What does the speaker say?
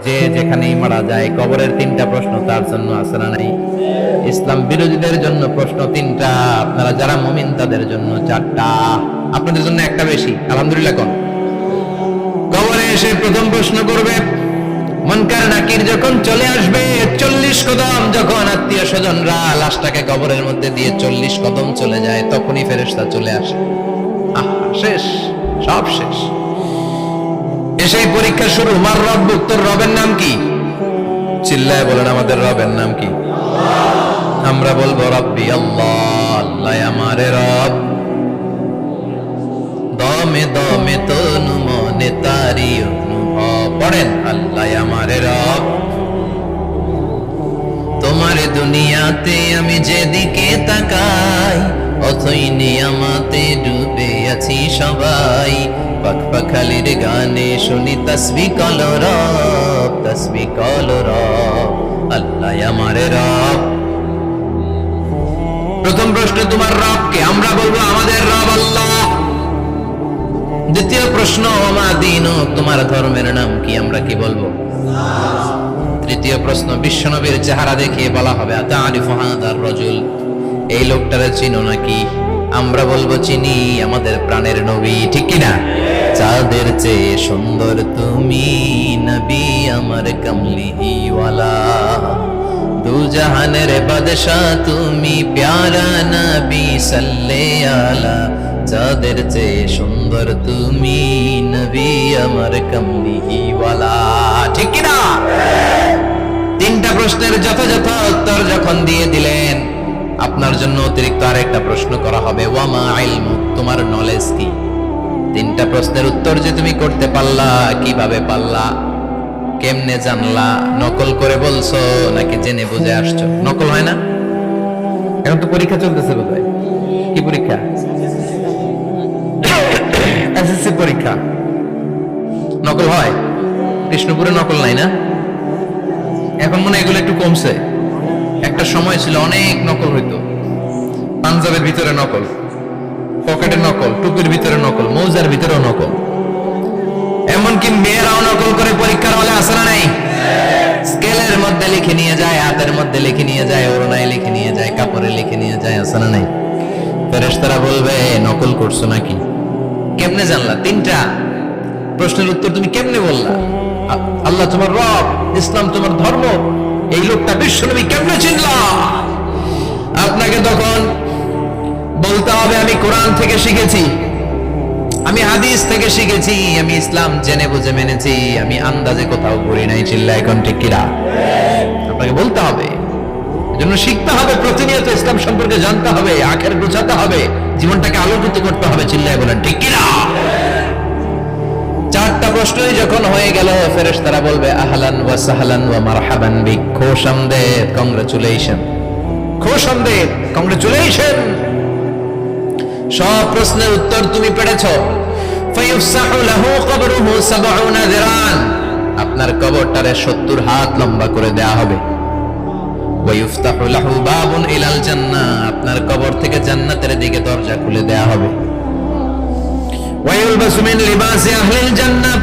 যে যেখানেই মারা যায় কবরের তিনটা প্রশ্ন তার জন্য আছে না নাই? ইসলাম বিরোধীদের জন্য প্রশ্ন তিনটা, আপনারা যারা মুমিন তাদের জন্য চারটা, আপনাদের জন্য একটা বেশি। আলহামদুলিল্লাহ। কোন কবরে এসে প্রথম প্রশ্ন করবে, মুনকার নাকির যখন চলে আসবে 40 কদম, যখন আত্মীয় স্বজনরা লাশটাকে কবরের মধ্যে দিয়ে 40 কদম চলে যায়, তখনই ফেরেশতা চলে আসে। শেষ, সব শেষ। এসেই পরীক্ষা শুরু। মার রব্বুক, তোর রবের নাম কি? চিল্লায় বলেন, আমাদের রবের নাম কি? আমরা বলবো রব্বি আল্লাহ, আল্লাহ আমারে রব। দমে দমে তনু মনে তারি অনুভব। পড়েন, আল্লাহ আমারে রব। তোমার দুনিয়াতে আমি যেদিকে তাকাই, অথই নিয়ামতে ডুবে আছি সবাই। পাখপাখালির গানে শুনি তসবিহ কলো রব, তসবিহ কলো রব, আল্লাহ আমারে রব। প্রথম প্রশ্ন, তোমার রব কে? আমরা বলবো আমাদের রব আল্লাহ। দ্বিতীয় প্রশ্ন, আমা দীনুক, তোমার ধর্মের নাম কি? আমরা কি বলবো? তৃতীয় প্রশ্ন, বিশ্বনবীর চেহারা দেখে বলা হবে আতারিফু হাদার রাজুল, এই লোকটারে চিনো নাকি? আমরা বলবো চিনি, আমাদের প্রাণের নবী, ঠিক কি না? চাঁদের চেয়ে সুন্দর তুমি নবী আমার কামলিহি ওয়ালা, দু জাহানের বাদশাহ তুমি প্যারা নবী সাল্লে আলা, চাঁদের চেয়ে সুন্দর তুমি নবী আমার কামলিহি ওয়ালা, ঠিক কি না? তিনটা প্রশ্নের যথাযথ উত্তর যখন দিয়ে দিলেন, আপনার জন্য অতিরিক্ত আরেকটা প্রশ্ন করা হবে, ওয়ামা ইলমুক, তোমার নলেজ কি? তিনটা প্রশ্নের উত্তর যে তুমি করতে পারলা, কিভাবে পারলা, কেমনে জানলা? নকল করে বলছো নাকি জেনে বুঝে আসছো? নকল হয় না? এখন তো পরীক্ষা চলতেছে বোধহয়। কি পরীক্ষা? এসএসসি পরীক্ষা। নকল হয়? কৃষ্ণপুরে নকল নাই না? এখন মনে হয় এগুলো একটু কমছে। একটা সময় ছিল অনেক নকল হইতো। পাঞ্জাবের ভিতরে নকল, পকেটে নকল, টুপির ভিতরে নকল, মৌজার ভিতরেও নকল। এমনকি মেয়েরাও নকল করে পরীক্ষার হলে আসে না নাই? স্কেলের মধ্যে লিখে নিয়ে যায়, হাতের মধ্যে লিখে নিয়ে যায়, ওড়নায় লিখে নিয়ে যায়, কাপড়ে লিখে নিয়ে যায়, আসে না নাই? ফেরেশতারা বলবে নকল করছো নাকি? কেমনে জানলা? তিনটা প্রশ্নের উত্তর তুমি কেমনে বললা? আল্লাহ তোমার রব, ইসলাম তোমার ধর্ম, এই লোকটা বিশ্বনবী, কেমনে চিনলা? আপনাকে তখন বলতে হবে আমি কোরআন থেকে শিখেছি, আমি হাদিস থেকে শিখেছি, আমি ইসলাম জেনে বুঝে মেনেছি, আমি আন্দাজে কোথাও ঘুরি নাই। চিল্লা এখন ঠিক কিনা? আপনাকে বলতে হবে, এজন্য শিখতে হবে, প্রতিনিয়ত ইসলাম সম্পর্কে জানতে হবে, আখের গোছাতে হবে, জীবনটাকে আলোকিত করতে হবে। চিল্লায় বলেন ঠিক কিনা? চারটা প্রশ্নই যখন হয়ে গেল, ফেরেশতারা বলবে আহলান ওয়া সাহলান ওয়া মারহাবান বিক, খোশামদেদ, কংগ্রাচুলেশন, খোশামদেদ, কংগ্রাচুলেশন, সব প্রশ্নের উত্তর তুমি পেরেছো। ফায়ুফসাহু লাহু কবরুহু 70 যিরান, আপনার কবরটারে 70 হাত লম্বা করে দেয়া হবে। ওয়া ইফতাহু লাহু বাবুন ইলাল জান্নাহ, আপনার কবর থেকে জান্নাতের দিকে দরজা খুলে দেয়া হবে। ওয়া ইউলবাসু মিন লিবাসি আহলিল জান্নাহ,